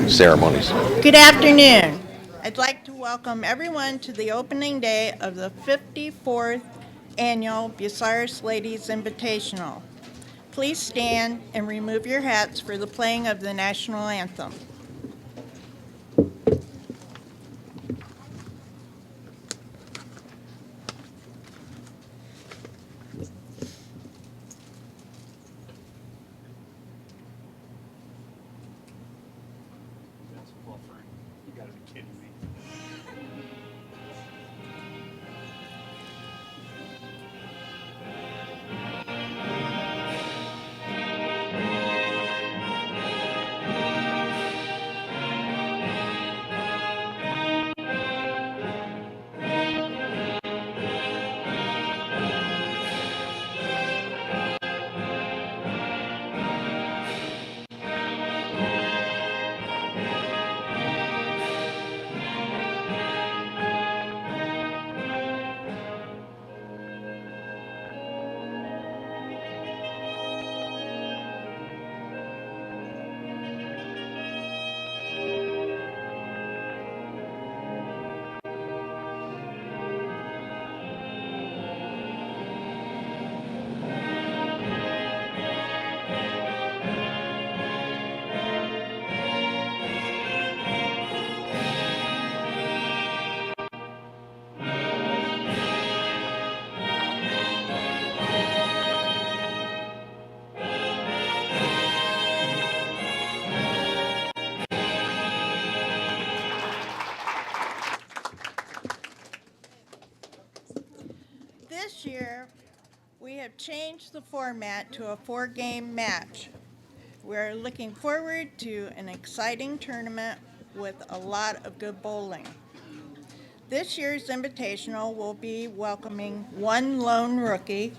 Ceremonies. Good afternoon. I'd like to welcome everyone to the opening day of the 54th Annual Bucyrus Ladies Invitational. Please stand and remove your hats for the playing of the national anthem. This year, we have changed the format to a 4-game match. We're looking forward to an exciting tournament with a lot of good bowling. This year's invitational will be welcoming 1 lone rookie,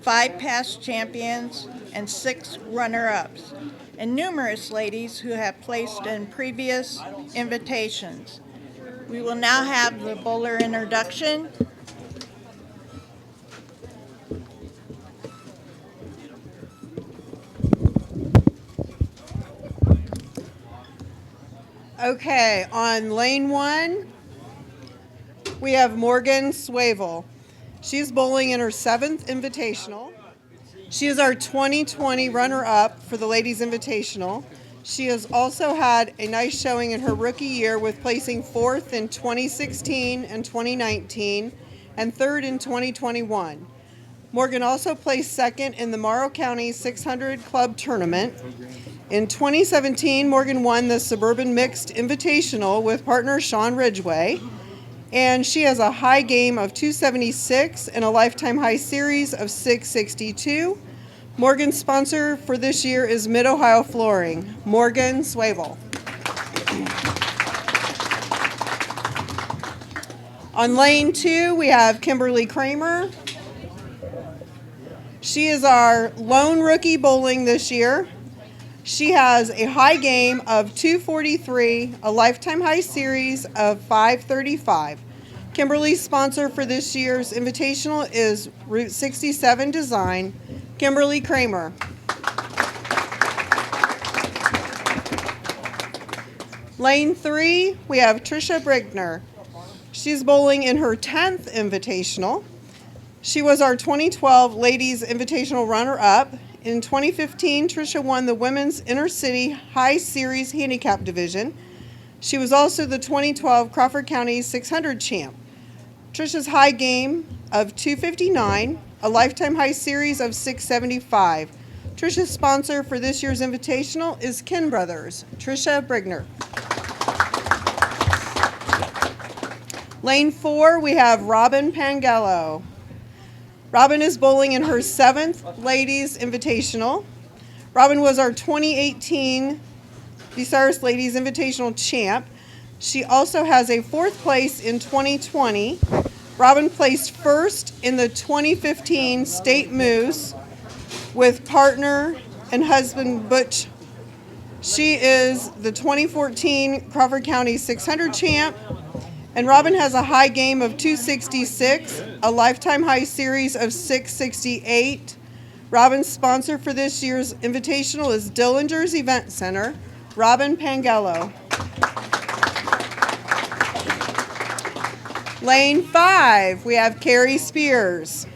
5 past champions, and 6 runner-ups, and numerous ladies who have placed in previous invitations. We will now have the bowler introduction. Okay, on lane 1, we have Morgan Suevil. She's bowling in her 7th invitational. She is our 2020 runner-up for the Ladies Invitational. She has also had a nice showing in her rookie year with placing 4th in 2016 and 2019 and 3rd in 2021. Morgan also placed 2nd in the Morrow County 600 Club Tournament. In 2017, Morgan won the Suburban Mixed Invitational with partner Sean Ridway, and she has a high game of 276 and a lifetime high series of 662. Morgan's sponsor for this year is Mid-Ohio Flooring. Morgan Suevil. On lane 2, we have Kimberly Kramer. She is our lone rookie bowling this year. She has a high game of 243, a lifetime high series of 535. Kimberly's sponsor for this year's invitational is Route 67 Design, Kimberly Kramer. Lane 3, we have Trisha Brigner. She's bowling in her 10th invitational. She was our 2012 Ladies Invitational runner-up. In 2015, Trisha won the Women's Intercity High Series Handicap Division. She was also the 2012 Crawford County 600 champ. Trisha's high game of 259, a lifetime high series of 675. Trisha's sponsor for this year's invitational is Kin Brothers, Trisha Brigner. Lane 4, we have Robin Pangelo. Robin is bowling in her 7th Ladies Invitational. Robin was our 2018 Bucyrus Ladies Invitational champ. She also has a 4th place in 2020. Robin placed first in the 2015 State Moose with partner and husband Butch. She is the 2014 Crawford County 600 champ. And Robin has a high game of 266, a lifetime high series of 668. Robin's sponsor for this year's invitational is Dillinger's Event Center, Robin Pangelo. Lane 5, we have Carrie Spears.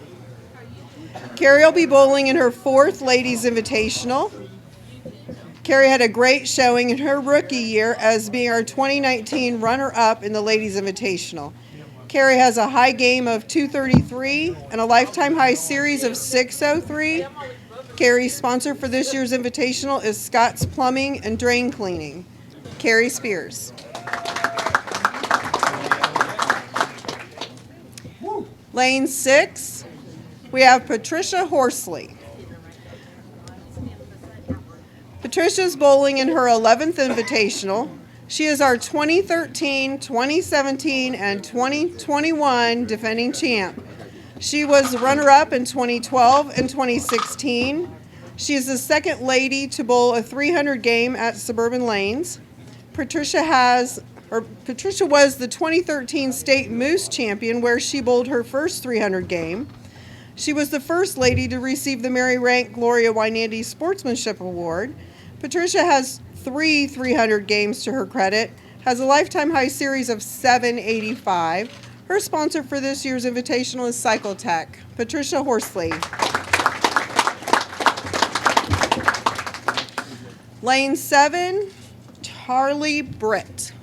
Carrie will be bowling in her 4th Ladies Invitational. Carrie had a great showing in her rookie year as being our 2019 runner-up in the Ladies Invitational. Carrie has a high game of 233 and a lifetime high series of 603. Carrie's sponsor for this year's invitational is Scott's Plumbing and Drain Cleaning, Carrie Spears. Lane 6, we have Patricia Horsley. Patricia's bowling in her 11th invitational. She is our 2013, 2017, and 2021 defending champ. She was runner-up in 2012 and 2016. She is the second lady to bowl a 300 game at Suburban Lanes. Patricia was the 2013 State Moose champion where she bowled her first 300 game. She was the first lady to receive the Mary Rank Gloria Wynandy Sportsmanship Award. Patricia has 3 300 games to her credit, has a lifetime high series of 785. Her sponsor for this year's invitational is Cycletech, Patricia Horsley. Lane 7, Charlie Britt.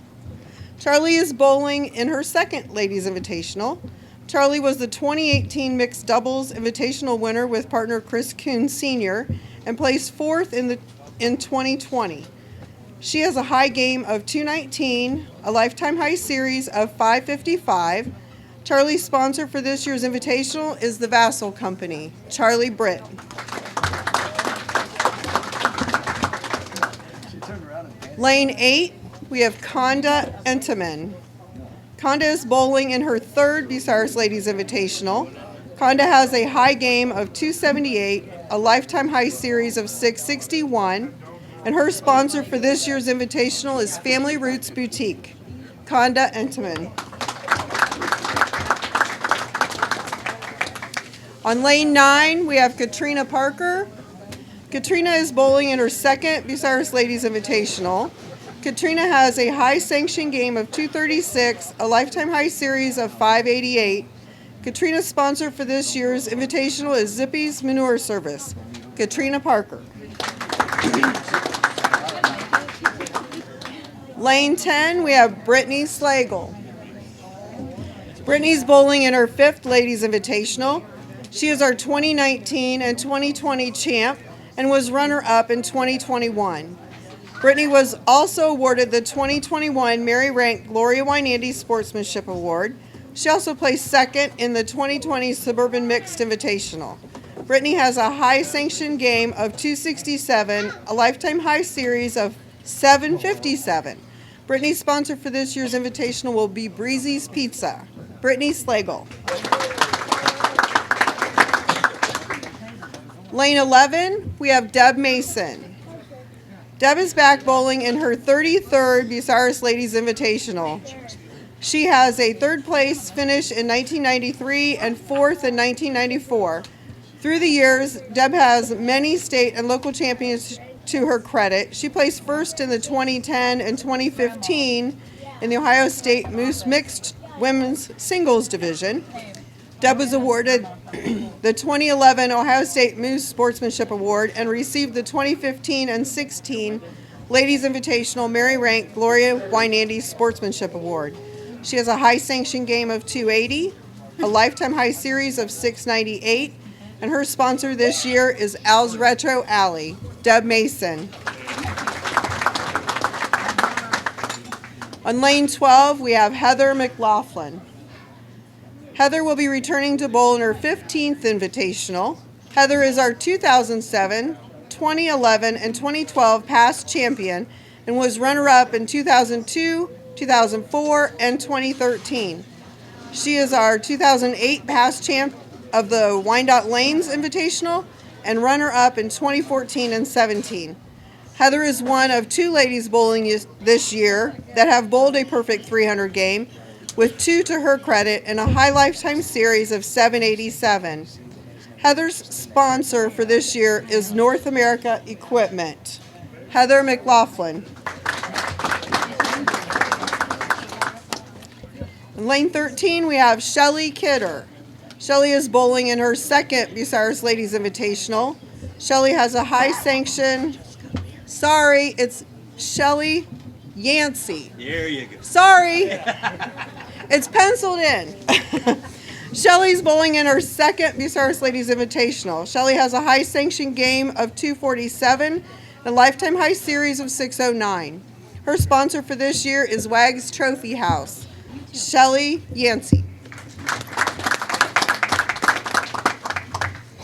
Charlie is bowling in her 2nd Ladies Invitational. Charlie was the 2018 Mixed Doubles Invitational winner with partner Chris Kuhn Sr. and placed 4th in 2020. She has a high game of 219, a lifetime high series of 555. Charlie's sponsor for this year's invitational is the Vassal Company, Charlie Britt. Lane 8, we have Conda Enteman. Conda is bowling in her 3rd Bucyrus Ladies Invitational. Conda has a high game of 278, a lifetime high series of 661, and her sponsor for this year's invitational is Family Roots Boutique, Conda Enteman. On lane 9, we have Katrina Parker. Katrina is bowling in her 2nd Bucyrus Ladies Invitational. Katrina has a high sanction game of 236, a lifetime high series of 588. Katrina's sponsor for this year's invitational is Zippy's Manure Service, Katrina Parker. Lane 10, we have Brittany Slagel. Brittany's bowling in her 5th Ladies Invitational. She is our 2019 and 2020 champ and was runner-up in 2021. Brittany was also awarded the 2021 Mary Rank Gloria Wynandy Sportsmanship Award. She also placed 2nd in the 2020 Suburban Mixed Invitational. Brittany has a high sanction game of 267, a lifetime high series of 757. Brittany's sponsor for this year's invitational will be Breezy's Pizza, Brittany Slagel. Lane 11, we have Deb Mason. Deb is back bowling in her 33rd Bucyrus Ladies Invitational. She has a third place finish in 1993 and fourth in 1994. Through the years, Deb has many state and local champions to her credit. She placed first in the 2010 and 2015 in the Ohio State Moose Mixed Women's Singles Division. Deb was awarded the 2011 Ohio State Moose Sportsmanship Award and received the 2015 and 16 Ladies Invitational Mary Rank Gloria Wynandy Sportsmanship Award. She has a high sanction game of 280, a lifetime high series of 698, and her sponsor this year is Al's Retro Alley, Deb Mason. On lane 12, we have Heather Mclaughlin. Heather will be returning to bowl in her 15th Invitational. Heather is our 2007, 2011, and 2012 past champion and was runner-up in 2002, 2004, and 2013. She is our 2008 past champ of the Wyandotte Lanes Invitational and runner-up in 2014 and 17. Heather is one of two ladies bowling this year that have bowled a perfect 300 game, with 2 to her credit and a high lifetime series of 787. Heather's sponsor for this year is North America Equipment. Heather Mclaughlin. In lane 13, we have Shelly Kidder. Shelly is bowling in her second Bucyrus Ladies Invitational. Shelly has a high sanction. Sorry, it's Shelly Yancey. There you go. Sorry, it's penciled in. Shelly's bowling in her second Bucyrus Ladies Invitational. Shelly has a high sanction game of 247 and a lifetime high series of 609. Her sponsor for this year is Wags Trophy House. Shelly Yancey.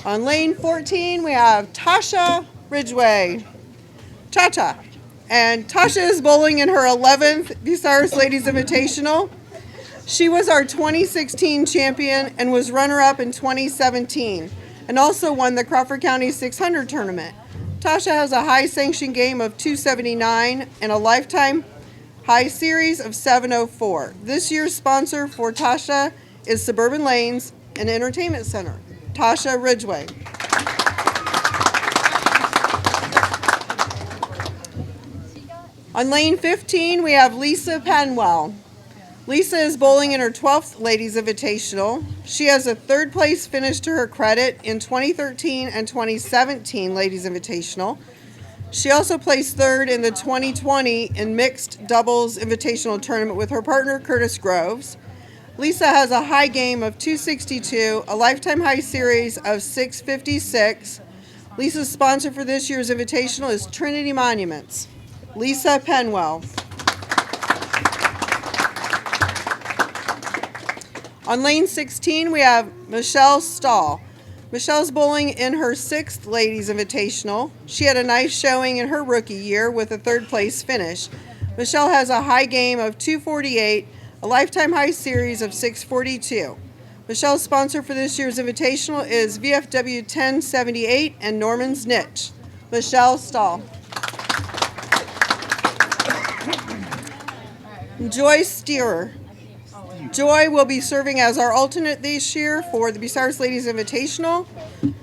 On lane 14, we have Tasha Ridway. Cha-cha. And Tasha is bowling in her 11th Bucyrus Ladies Invitational. She was our 2016 champion and was runner-up in 2017 and also won the Crawford County 600 tournament. Tasha has a high sanction game of 279 and a lifetime high series of 704. This year's sponsor for Tasha is Suburban Lanes and Entertainment Center. Tasha Ridway. On lane 15, we have Lisa Penwell. Lisa is bowling in her 12th Ladies Invitational. She has a third place finish to her credit in 2013 and 2017 Ladies Invitational. She also placed third in the 2020 in Mixed Doubles Invitational Tournament with her partner Curtis Groves. Lisa has a high game of 262, a lifetime high series of 656. Lisa's sponsor for this year's Invitational is Trinity Monuments. Lisa Penwell. On lane 16, we have Michelle Stahl. Michelle's bowling in her 6th Ladies Invitational. She had a nice showing in her rookie year with a third place finish. Michelle has a high game of 248, a lifetime high series of 642. Michelle's sponsor for this year's Invitational is VFW 1078 and Norman's Niche. Michelle Stahl. Joy Steerer. Joy will be serving as our alternate this year for the Bucyrus Ladies Invitational.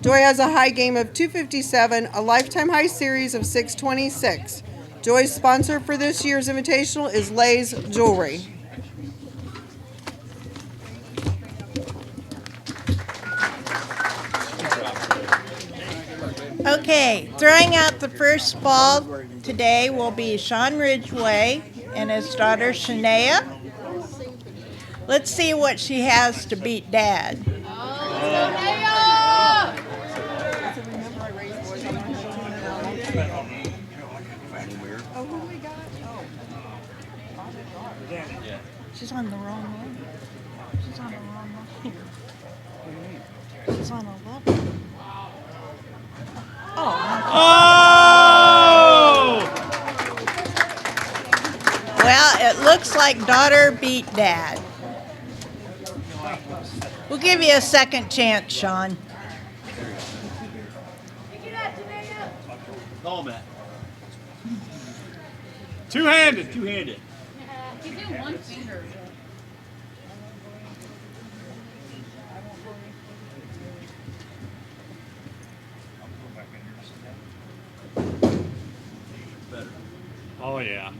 Joy has a high game of 257, a lifetime high series of 626. Joy's sponsor for this year's Invitational is Lay's Jewelry. Okay, throwing out the first ball today will be Sean Ridway and his daughter Shania. Let's see what she has to beat Dad. She's on the wrong one. She's on the wrong one. She's on 11. Oh! Well, it looks like daughter beat Dad. We'll give you a second chance, Sean. Call Matt. Two-handed. Two-handed. He's doing one finger. Oh, yeah.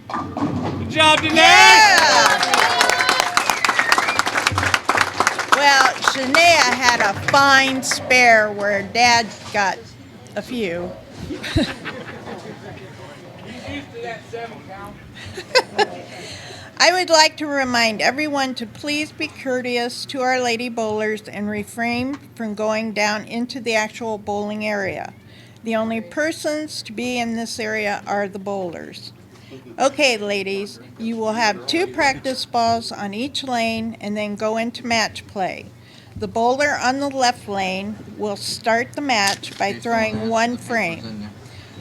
Good job, Danae! Yeah! Well, Shania had a fine spare where Dad got a few. He's used to that 7 count. I would like to remind everyone to please be courteous to our lady bowlers and refrain from going down into the actual bowling area. The only persons to be in this area are the bowlers. Okay, ladies, you will have 2 practice balls on each lane and then go into match play. The bowler on the left lane will start the match by throwing 1 frame,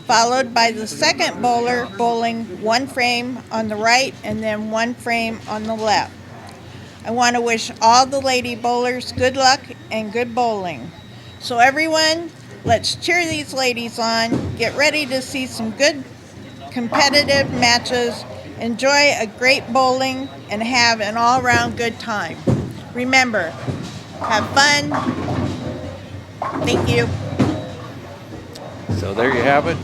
followed by the second bowler bowling 1 frame on the right and then 1 frame on the left. I want to wish all the lady bowlers good luck and good bowling. So everyone, let's cheer these ladies on, get ready to see some good competitive matches, enjoy a great bowling, and have an all-around good time. Remember, have fun. Thank you. So there you have it.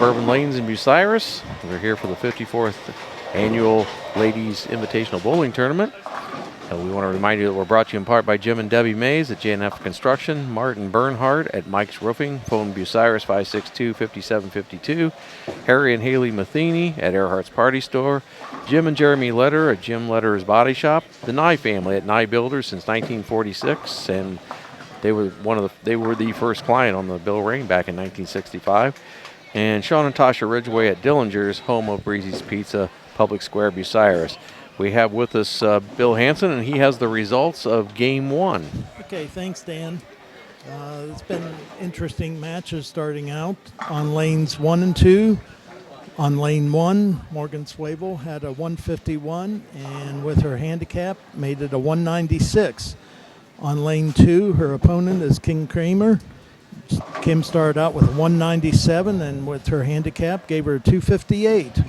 Bourbon Lanes in Bucyrus. We're here for the 54th annual Ladies Invitational Bowling Tournament. And we want to remind you that we're brought to you in part by Jim and Debbie Mays at J&F Construction, Martin Bernhardt at Mike's Roofing, phone Bucyrus 562-5752, Harry and Haley Matheny at Earhart's Party Store, Jim and Jeremy Letter at Jim Letter's Body Shop, the Nye family at Nye Builders since 1946, and they were the first client on the Bill Rain back in 1965. And Sean and Tasha Ridway at Dillinger's, home of Breezy's Pizza, Public Square, Bucyrus. We have with us Bill Hansen, and he has the results of Game 1. Okay, thanks, Dan. It's been interesting matches starting out on lanes 1 and 2. On lane 1, Morgan Suevil had a 151, and with her handicap, made it a 196. On lane 2, her opponent is King Kramer. Kim started out with a 197, and with her handicap, gave her a 258.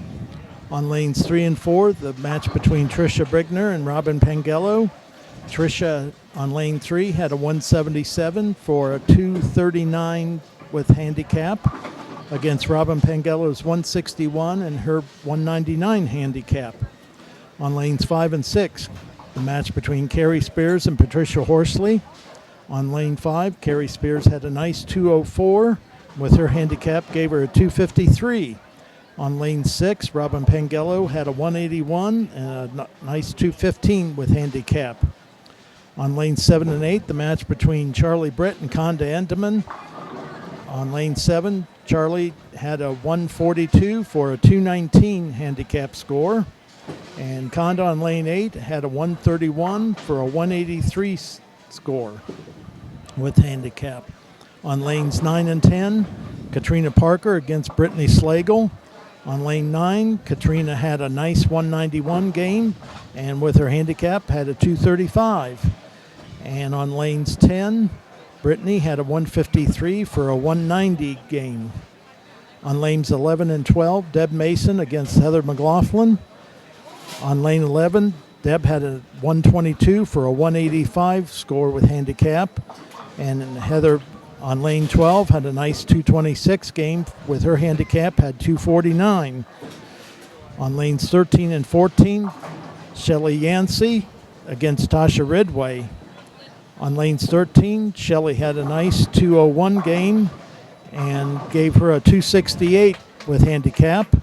On lanes 3 and 4, the match between Trisha Brigner and Robin Pangelo. Trisha on lane 3 had a 177 for a 239 with handicap against Robin Pangelo's 161 and her 199 handicap. On lanes 5 and 6, the match between Carrie Spears and Patricia Horsley. On lane 5, Carrie Spears had a nice 204. With her handicap, gave her a 253. On lane 6, Robin Pangelo had a 181 and a nice 215 with handicap. On lane 7 and 8, the match between Charlie Britt and Conda Endeman. On lane 7, Charlie had a 142 for a 219 handicap score. And Conda on lane 8 had a 131 for a 183 score with handicap. On lanes 9 and 10, Katrina Parker against Brittany Slagel. On lane 9, Katrina had a nice 191 game, and with her handicap had a 235. And on lanes 10, Brittany had a 153 for a 190 game. On lanes 11 and 12, Deb Mason against Heather Mclaughlin. On lane 11, Deb had a 122 for a 185 score with handicap. And Heather on lane 12 had a nice 226 game with her handicap, had 249. On lanes 13 and 14, Shelly Yancey against Tasha Ridway. On lanes 13, Shelly had a nice 201 game and gave her a 268 with handicap.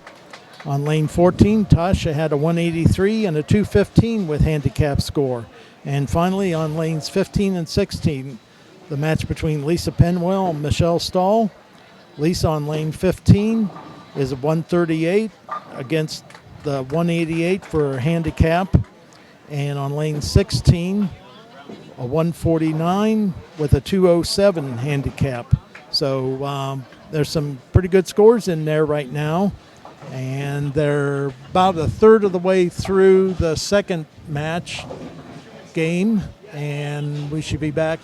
On lane 14, Tasha had a 183 and a 215 with handicap score. And finally, on lanes 15 and 16, the match between Lisa Penwell and Michelle Stahl. Lisa on lane 15 is a 138 against the 188 for her handicap. And on lane 16, a 149 with a 207 handicap. So there's some pretty good scores in there right now. And they're about a third of the way through the second match game. And we should be back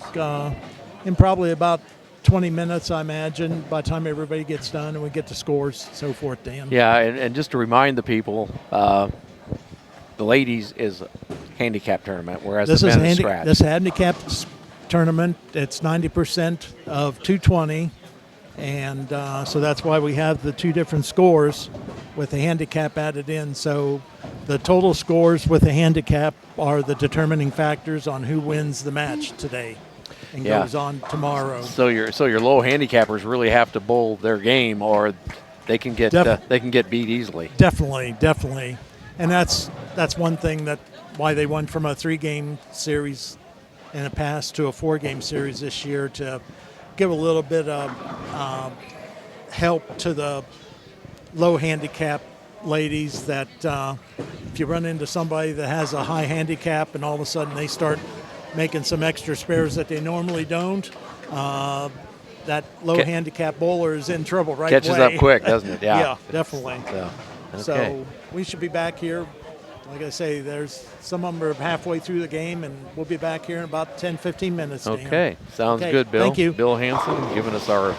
in probably about 20 minutes, I imagine, by the time everybody gets done and we get the scores, so forth, Dan. Yeah, and just to remind the people, the ladies is a handicap tournament, whereas the men is scratch. This handicap tournament, it's 90% of 220, and so that's why we have the two different scores with the handicap added in. So the total scores with the handicap are the determining factors on who wins the match today and goes on tomorrow. So your low handicappers really have to bowl their game, or they can get beat easily. Definitely, and that's one thing that why they went from a 3-game series in the past to a 4-game series this year, to give a little bit of help to the low handicap ladies, that if you run into somebody that has a high handicap and all of a sudden they start making some extra spares that they normally don't, that low handicap bowler is in trouble right away. Catches up quick, doesn't it? Yeah, yeah, definitely. So we should be back here. Like I say, there's some of them are halfway through the game, and we'll be back here in about 10, 15 minutes. Dan. Okay, sounds good, Bill. Thank you. Bill Hansen giving us our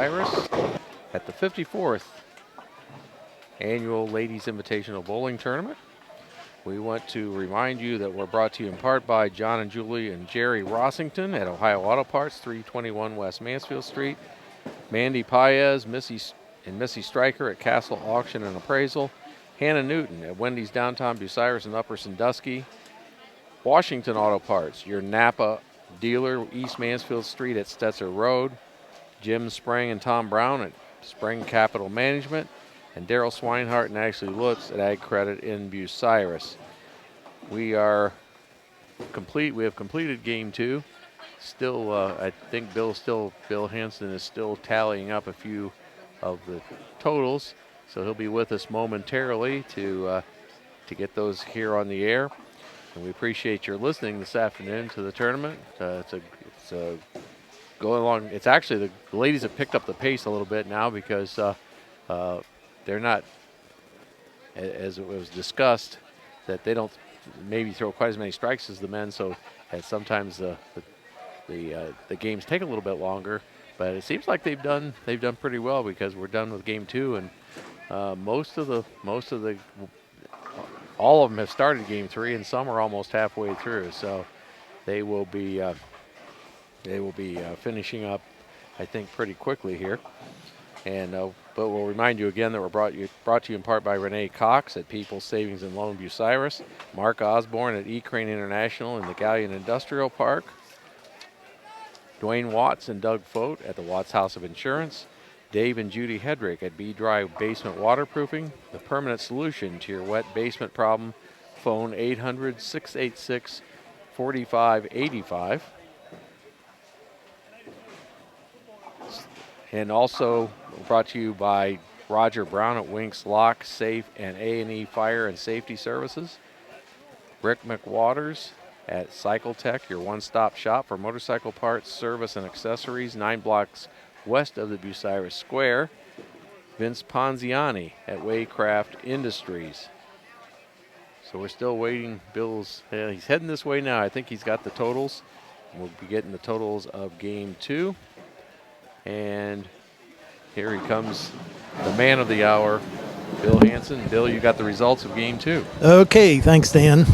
Bucyrus at the 54th Annual Ladies Invitational Bowling Tournament. We want to remind you that we're brought to you in part by John and Julie and Jerry Rossington at Ohio Auto Parts, 321 West Mansfield Street. Mandy Paez, Missy Stryker at Castle Auction and Appraisal. Hannah Newton at Wendy's Downtown Bucyrus and Upper Sandusky. Washington Auto Parts, your Napa dealer, East Mansfield Street at Stetzer Road. Jim Sprang and Tom Brown at Sprang Capital Management. And Daryl Swinehart and Ashley Lutz at Ag Credit in Bucyrus. We are complete. We have completed game 2. Still, I think Bill Hansen is still tallying up a few of the totals, so he'll be with us momentarily to get those here on the air. And we appreciate your listening this afternoon to the tournament. It's going along. It's actually the ladies have picked up the pace a little bit now because they're not, as it was discussed, that they don't maybe throw quite as many strikes as the men. So sometimes the games take a little bit longer. But it seems like they've done pretty well because we're done with game 2, and all of them have started game 3, and some are almost halfway through. So they will be finishing up, I think, pretty quickly here. And but we'll remind you again that we're brought to you in part by Renee Cox at People's Savings and Loan Bucyrus, Mark Osborne at E-Crane International in the Galleon Industrial Park, Dwayne Watts and Doug Fote at the Watts House of Insurance, Dave and Judy Hedrick at B-Dry Basement Waterproofing, the permanent solution to your wet basement problem. Phone 800-686-4585. And also brought to you by Roger Brown at Winks Lock, Safe, and A&E Fire and Safety Services. Rick McWaters at Cycle Tech, your one-stop shop for motorcycle parts, service, and accessories, 9 blocks west of the Bucyrus Square. Vince Ponziani at Waycraft Industries. So we're still waiting. Bill's he's heading this way now. I think he's got the totals. We'll be getting the totals of game 2. And here he comes, the man of the hour, Bill Hansen. Bill, you got the results of game 2. Okay, thanks, Dan.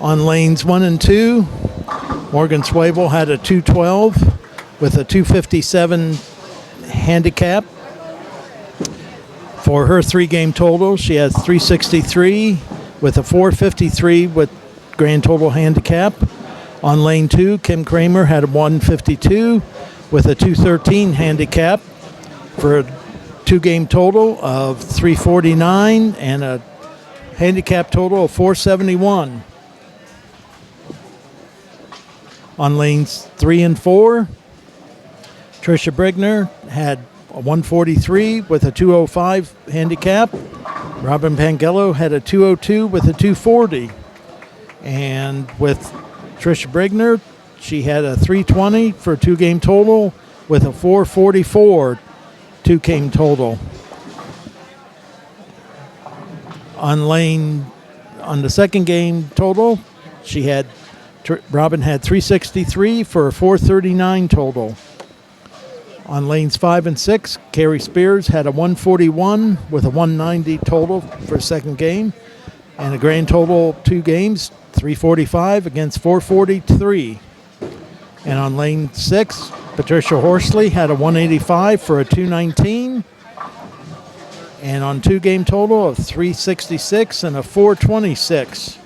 On lanes 1 and 2, Morgan Suevil had a 212 with a 257 handicap. For her 3-game total, she has 363 with a 453 with grand total handicap. On lane 2, Kim Kramer had a 152 with a 213 handicap for a 2-game total of 349 and a handicap total of 471. On lanes 3 and 4, Trisha Brigner had a 143 with a 205 handicap. Robin Pangelo had a 202 with a 240. And with Trisha Brigner, she had a 320 for a 2-game total with a 444 2-game total. On the 2nd game total, Robin had 363 for a 439 total. On lanes 5 and 6, Carrie Spears had a 141 with a 190 total for a 2nd game. And a grand total 2 games, 345 against 443. And on lane 6, Patricia Horsley had a 185 for a 219. And on 2-game total of 366 and a 426.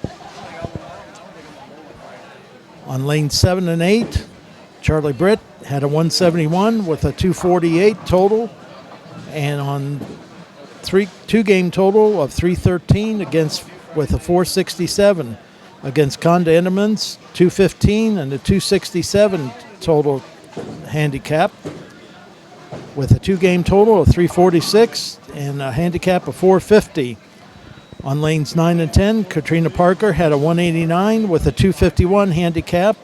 On lane 7 and 8, Charlie Britt had a 171 with a 248 total. And on 2-game total of 313 with a 467 against Conda Endermans, 215 and a 267 total handicap with a 2-game total of 346 and a handicap of 450. On lanes 9 and 10, Katrina Parker had a 189 with a 251 handicap.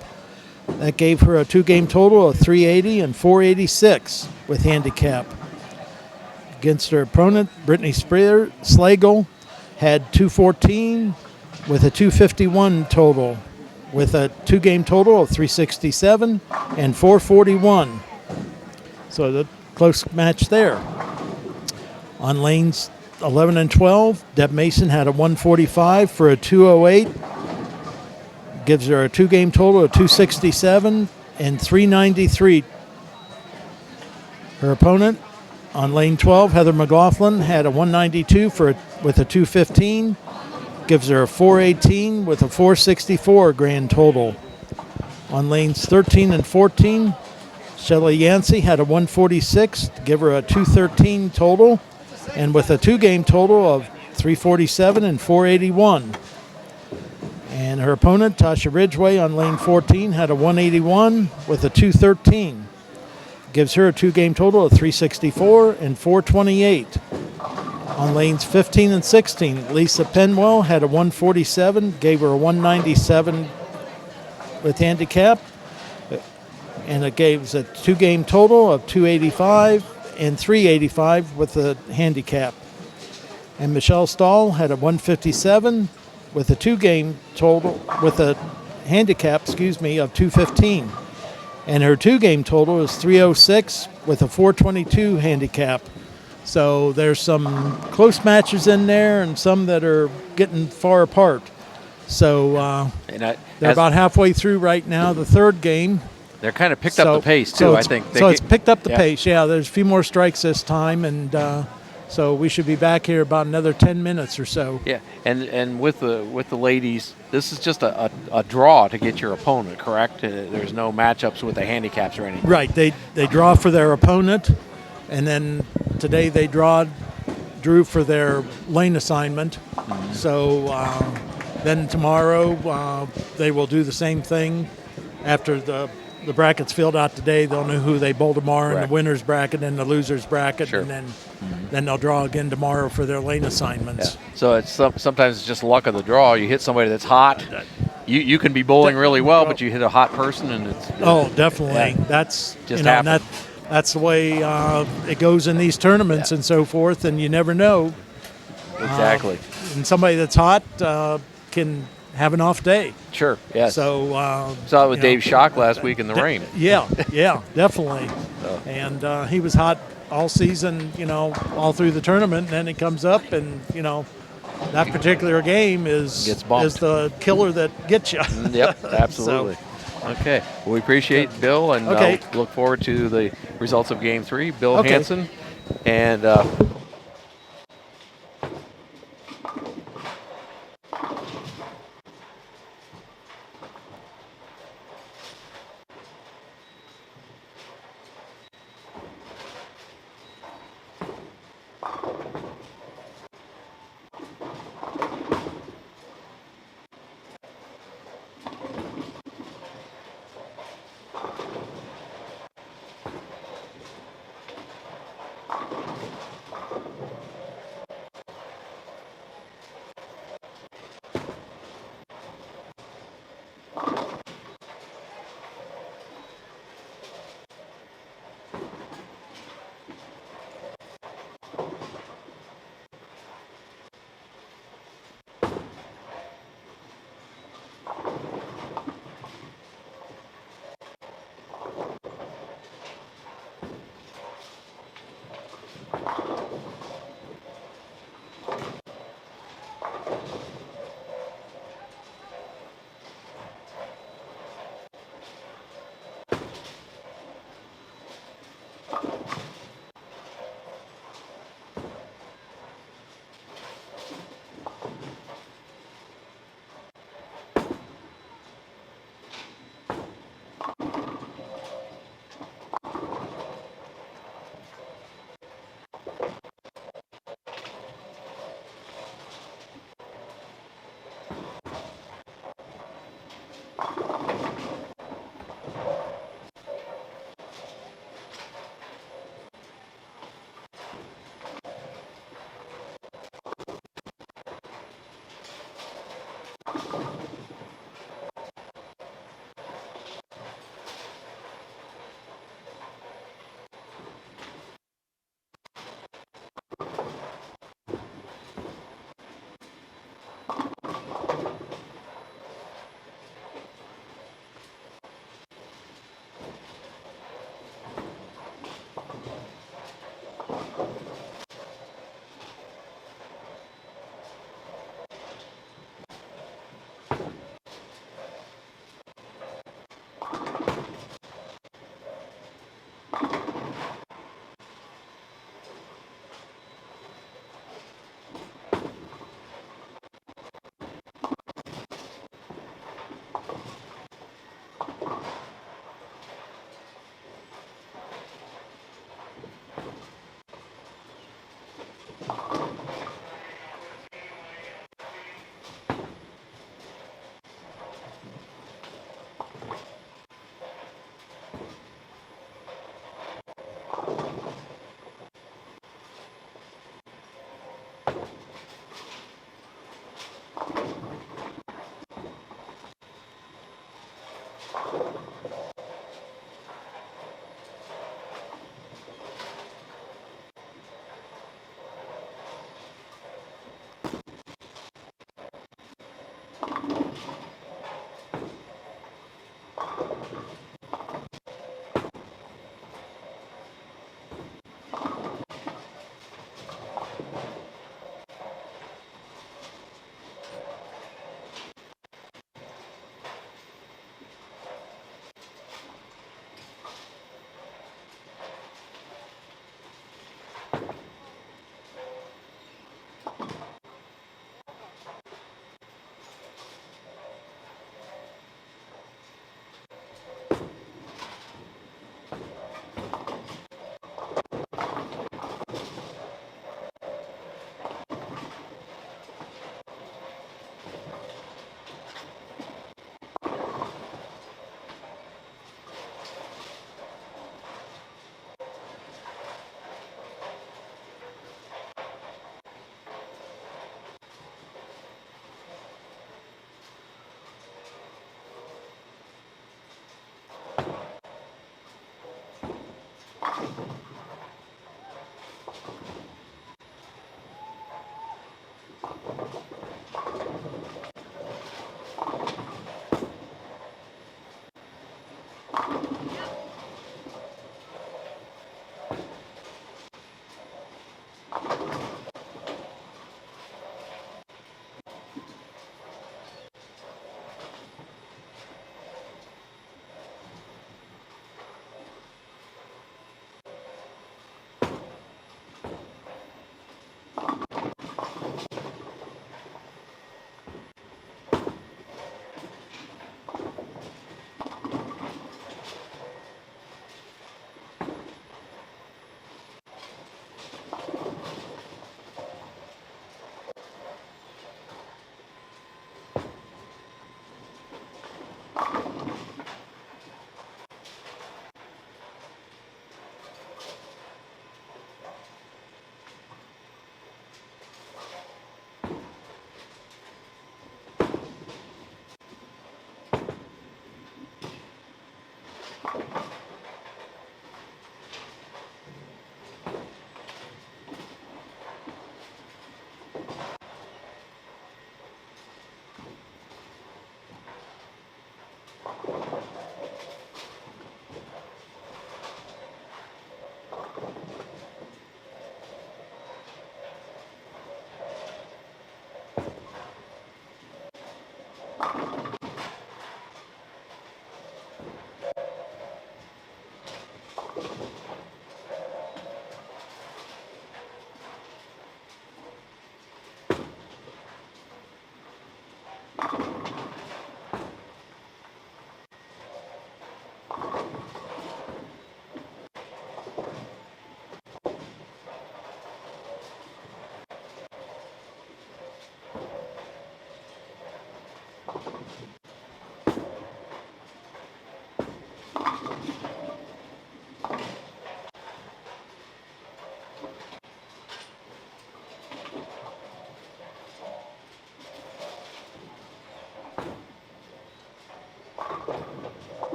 That gave her a 2-game total of 380 and 486 with handicap. Against her opponent, Brittany Spears, Slagel had 214 with a 251 total, with a 2-game total of 367 and 441. So close match there. On lanes 11 and 12, Deb Mason had a 145 for a 208. Gives her a 2-game total of 267 and 393. Her opponent on lane 12, Heather Mclaughlin, had a 192 with a 215. Gives her a 418 with a 464 grand total. On lanes 13 and 14, Shelly Yancey had a 146 to give her a 213 total, and with a 2-game total of 347 and 481. And her opponent, Tasha Ridway, on lane 14, had a 181 with a 213. Gives her a 2-game total of 364 and 428. On lanes 15 and 16, Lisa Penwell had a 147, gave her a 197 with handicap, and it gives a 2-game total of 285 and 385 with a handicap. And Michelle Stahl had a 157 with a 2-game total, with a handicap, of 215. And her 2-game total is 306 with a 422 handicap. So there's some close matches in there and some that are getting far apart. So they're about halfway through right now, the 3rd game. They're kind of picked up the pace, too, I think. It's picked up the pace, yeah. There's a few more strikes this time, and so we should be back here about another 10 minutes or so. Yeah, and with the ladies, this is just a draw to get your opponent, correct? There's no matchups with the handicaps or anything. Right, they draw for their opponent, and then today they drew for their lane assignment. Mm-hmm. So then tomorrow they will do the same thing. After the brackets filled out today, they'll know who they bowl tomorrow in the winner's bracket and the loser's bracket, sure. And then they'll draw again tomorrow for their lane assignments. Yeah. So it's sometimes it's just luck of the draw. You hit somebody that's hot. You can be bowling really well, but you hit a hot person, and it's definitely. Yeah. That's just happens. That's the way it goes in these tournaments and so forth, and you never know. Exactly. And somebody that's hot can have an off day. Sure, yes. So saw it with Dave Schock last week in the rain. Yeah, definitely. And he was hot all season, all through the tournament, and then it comes up and, that particular game is the killer that gets you. Yep, absolutely. Okay. Well, we appreciate Bill, and look forward to the results of Game 3. Bill Hansen and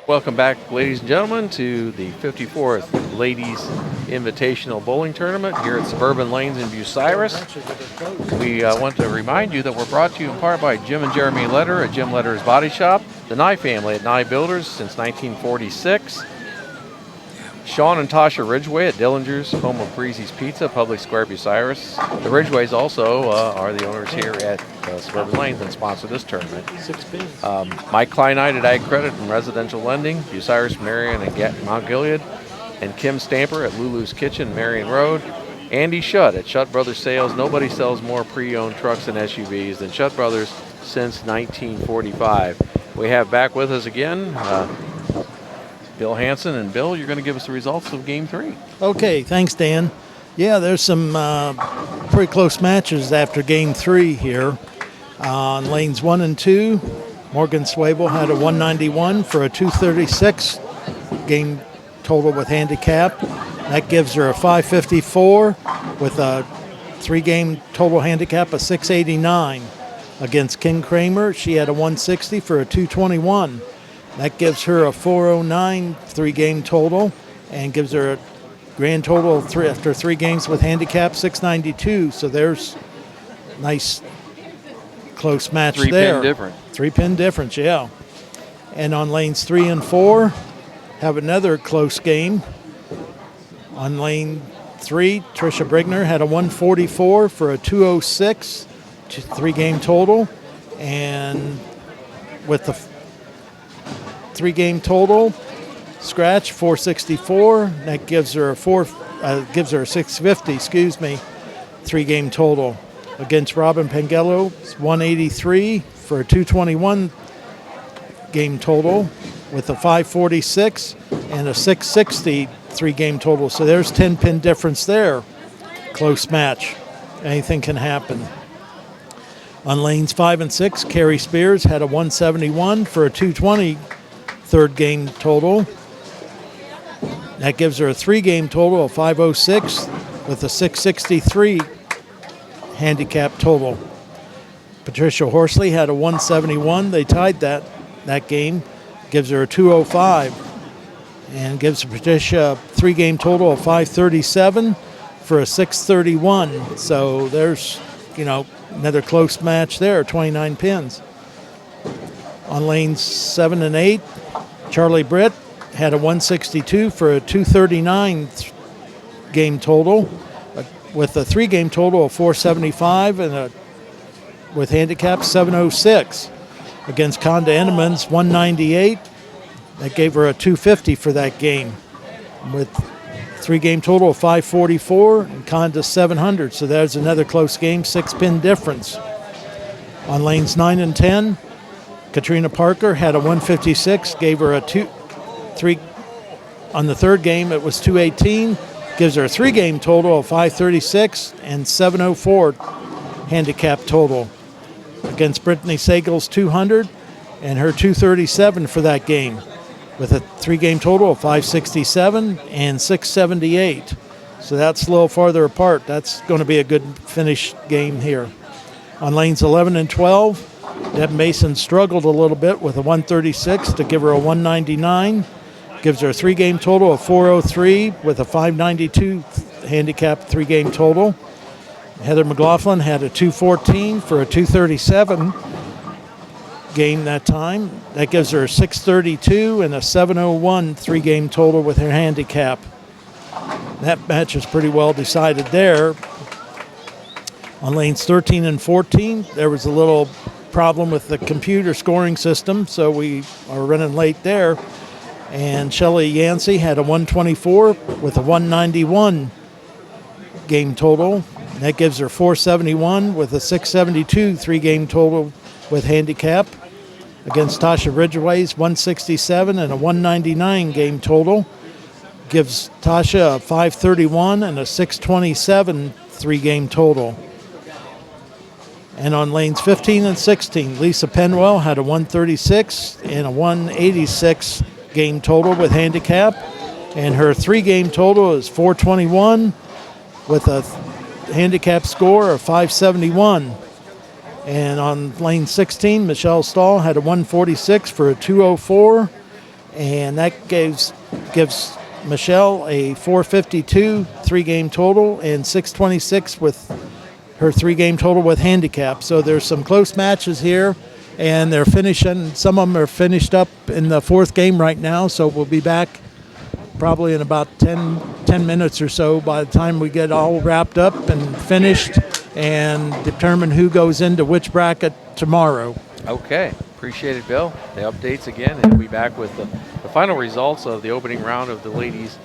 Welcome back, ladies and gentlemen, to the 54th Ladies Invitational Bowling Tournament here at Suburban Lanes in Bucyrus. We want to remind you that we're brought to you in part by Jim and Jeremy Letter at Jim Letter's Body Shop, the Nye family at Nye Builders since 1946, Sean and Tasha Ridway at Dillinger's, home of Breezy's Pizza, Public Square, Bucyrus. The Ridways also are the owners here at Suburban Lanes and sponsor this tournament. 6 pins. Mike Kleinite at Ag Credit and Residential Lending, Bucyrus, Marion, and Mount Gilead, and Kim Stamper at Lulu's Kitchen, Marion Road. Andy Shutt at Shutt Brothers Sales. Nobody sells more pre-owned trucks and SUVs than Shutt Brothers since 1945. We have back with us again Bill Hansen. And Bill, you're going to give us the results of Game 3. Okay, thanks, Dan. Yeah, there's some pretty close matches after Game 3 here. On lanes 1 and 2, Morgan Suevil had a 191 for a 236 game total with handicap. That gives her a 554 with a 3-game total handicap of 689. Against King Kramer, she had a 160 for a 221. That gives her a 409 3-game total and gives her a grand total of after 3 games with handicap 692. So there's nice close match there. 3-pin difference. 3-pin difference, yeah. And on lanes 3 and 4, have another close game. On lane 3, Trisha Brigner had a 144 for a 206, 3-game total. And with the 3-game total, scratch 464. That gives her a 650. 3-game total. Against Robin Pangelo, 183 for a 221 game total with a 546 and a 660 3-game total. So there's 10-pin difference there. Close match. Anything can happen. On lanes 5 and 6, Carrie Spears had a 171 for a 220 3rd-game total. That gives her a 3-game total of 506 with a 663 handicap total. Patricia Horsley had a 171. They tied that game. Gives her a 205 and gives Patricia a 3-game total of 537 for a 631. So there's, another close match there, 29 pins. On lanes 7 and 8, Charlie Britt had a 162 for a 239 game total with a 3-game total of 475 and with handicap 706. Against Conda Ennemann's 198, that gave her a 250 for that game with 3-game total of 544 and Conda 700. So there's another close game, 6-pin difference. On lanes 9 and 10, Katrina Parker had a 156, gave her a 3. On the 3rd game, it was 218, gives her a 3-game total of 536 and 704 handicap total. Against Brittany Sagel's 200 and her 237 for that game with a 3-game total of 567 and 678. So that's a little farther apart. That's going to be a good finish game here. On lanes 11 and 12, Deb Mason struggled a little bit with a 136 to give her a 199. Gives her a 3-game total of 403 with a 592 handicap 3-game total. Heather Mclaughlin had a 214 for a 237 game that time. That gives her a 632 and a 701 3-game total with her handicap. That match is pretty well decided there. On lanes 13 and 14, there was a little problem with the computer scoring system, so we are running late there. And Shelly Yancey had a 124 with a 191 game total. And that gives her 471 with a 672 three-game total with handicap against Tasha Ridway's 167 and a 199 game total. Gives Tasha a 531 and a 627 three-game total. And on lanes 15 and 16, Lisa Penwell had a 136 and a 186 game total with handicap. And her three-game total is 421 with a handicap score of 571. And on lane 16, Michelle Stahl had a 146 for a 204. And that gives Michelle a 452 three-game total and 626 with her three-game total with handicap. So there's some close matches here, and they're finishing. Some of them are finished up in the fourth game right now, so we'll be back probably in about 10 minutes or so by the time we get all wrapped up and finished and determine who goes into which bracket tomorrow. Okay, appreciate it, Bill. The updates again, and we'll be back with the final results of the opening round of the ladies.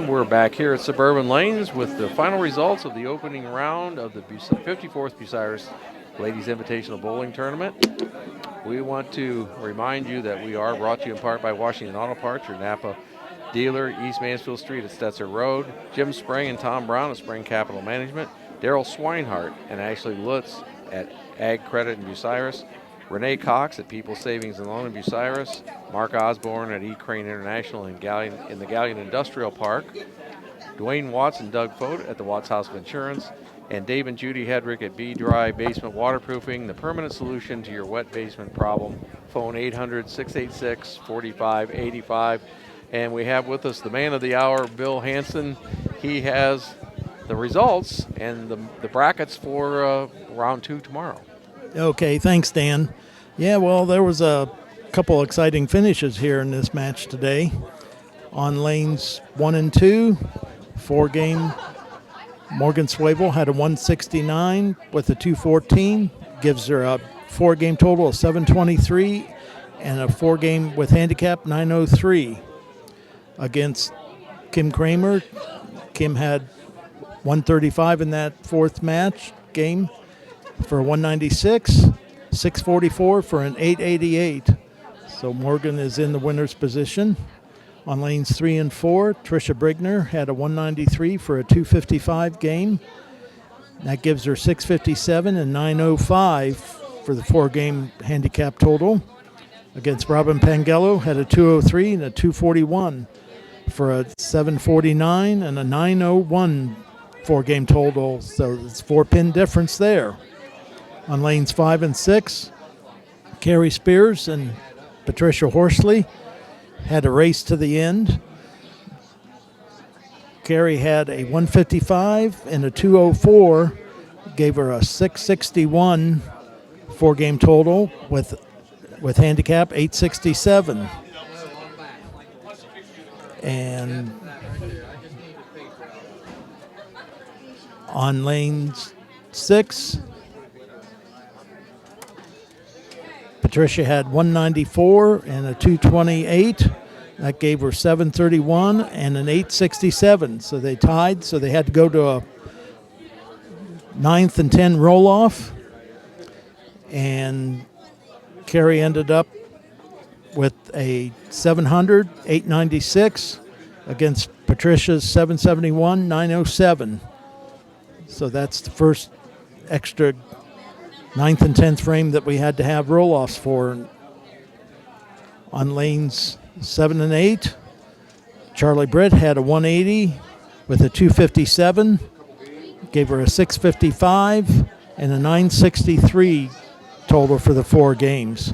And we're back here at Suburban Lanes with the final results of the opening round of the 54th Bucyrus Ladies Invitational Bowling Tournament. We want to remind you that we are brought to you in part by Washington Auto Parts, your Napa dealer, East Mansfield Street at Stetzer Road, Jim Spring and Tom Brown at Spring Capital Management, Daryl Swinehart and Ashley Lutz at Ag Credit in Bucyrus, Renee Cox at People's Savings and Loan in Bucyrus, Mark Osborne at E-Crane International in the Galleon Industrial Park, Dwayne Watts and Doug Fote at the Watts House of Insurance, and Dave and Judy Hedrick at B-Dry Basement Waterproofing, the permanent solution to your wet basement problem. Phone 800-686-4585. And we have with us the man of the hour, Bill Hansen. He has the results and the brackets for round 2 tomorrow. Okay, thanks, Dan. Yeah, well, there was a couple exciting finishes here in this match today. On lanes 1 and 2, 4-game, Morgan Suevil had a 169 with a 214, gives her a 4-game total of 723, and a 4-game with handicap 903. Against Kim Kramer, Kim had 135 in that 4th match game for a 196, 644 for an 888. So Morgan is in the winner's position. On lanes 3 and 4, Trisha Brigner had a 193 for a 255 game. That gives her 657 and 905 for the 4-game handicap total. Against Robin Pangelo, had a 203 and a 241 for a 749 and a 901 4-game total. So it's 4-pin difference there. On lanes 5 and 6, Carrie Spears and Patricia Horsley had a race to the end. Carrie had a 155 and a 204, gave her a 661 4-game total with handicap 867. And on lanes 6, Patricia had 194 and a 228. That gave her 731 and an 867. So they tied, so they had to go to a 9th and 10 roll-off. And Carrie ended up with a 700, 896 against Patricia's 771, 907. So that's the first extra 9th and 10th frame that we had to have roll-offs for. On lanes 7 and 8, Charlie Britt had a 180 with a 257, gave her a 655 and a 963 total for the 4 games.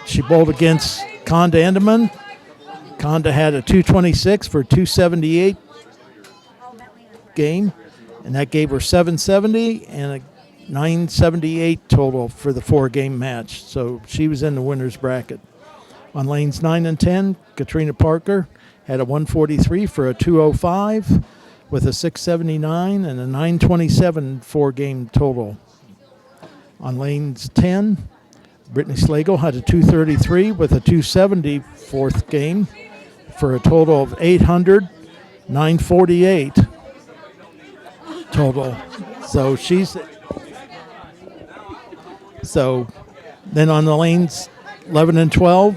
She bowled against Conda Endeman. Conda had a 226 for a 278 game, and that gave her 770 and a 978 total for the 4-game match. So she was in the winner's bracket. On lanes 9 and 10, Katrina Parker had a 143 for a 205 with a 679 and a 927 4-game total. On lanes 10, Brittany Slagel had a 233 with a 270 4th game for a total of 800, 948 total. So then on the lanes 11 and 12,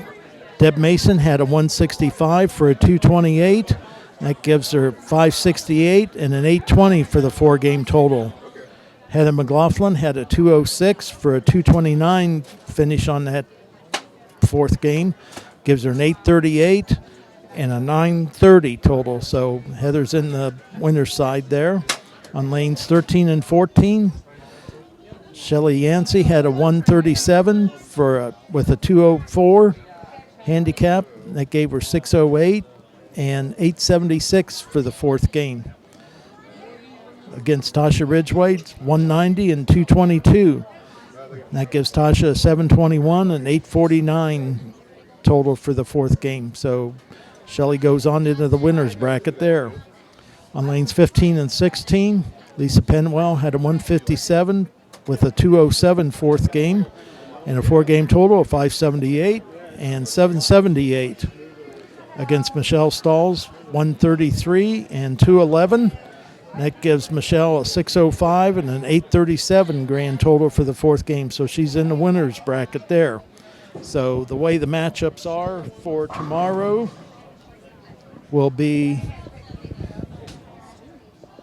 Deb Mason had a 165 for a 228. That gives her 568 and an 820 for the 4-game total. Heather Mclaughlin had a 206 for a 229 finish on that 4th game. Gives her an 838 and a 930 total. So Heather's in the winner's side there. On lanes 13 and 14, Shelly Yancey had a 137 with a 204 handicap. That gave her 608 and 876 for the 4th game. Against Tasha Ridway, 190 and 222. That gives Tasha a 721 and 849 total for the 4th game. So Shelly goes on into the winner's bracket there. On lanes 15 and 16, Lisa Penwell had a 157 with a 207 4th game and a 4-game total of 578 and 778. against Michelle Stahl's 133 and 211. That gives Michelle a 605 and an 837 grand total for the fourth game. So she's in the winner's bracket there. So the way the matchups are for tomorrow will be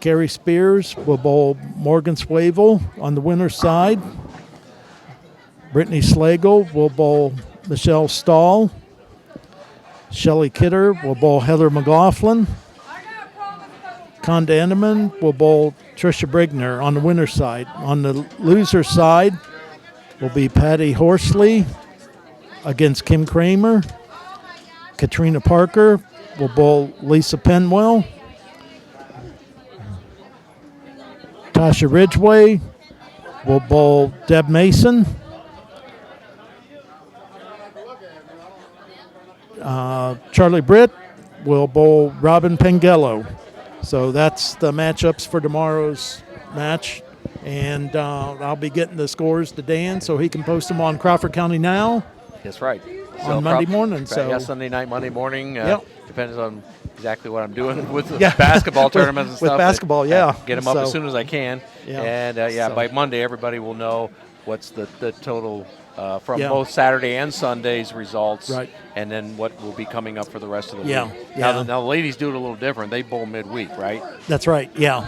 Carrie Spears will bowl Morgan Suevil on the winner's side. Brittany Slagel will bowl Michelle Stahl. Shelly Kidder will bowl Heather Mclaughlin. Conda Endeman will bowl Trisha Brigner on the winner's side. On the loser's side will be Patty Horsley against Kim Kramer. Katrina Parker will bowl Lisa Penwell. Tasha Ridway will bowl Deb Mason. Charlie Britt will bowl Robin Pangelo. So that's the matchups for tomorrow's match. And I'll be getting the scores to Dan so he can post them on Crawford County Now. That's right. On Monday morning. Right, So yeah, Sunday night, Monday morning. Yep. Depends on exactly what I'm doing with the basketball tournaments and with stuff. basketball, yeah. Get them up as So- soon as I can. Yeah. And, So- by Monday, everybody will know what's the total from Yeah. both Saturday and Sunday's results. Right. And then what will be coming up for the rest of the Yeah, week. yeah. Now the ladies do it a little different. They bowl midweek, right? That's right, yeah.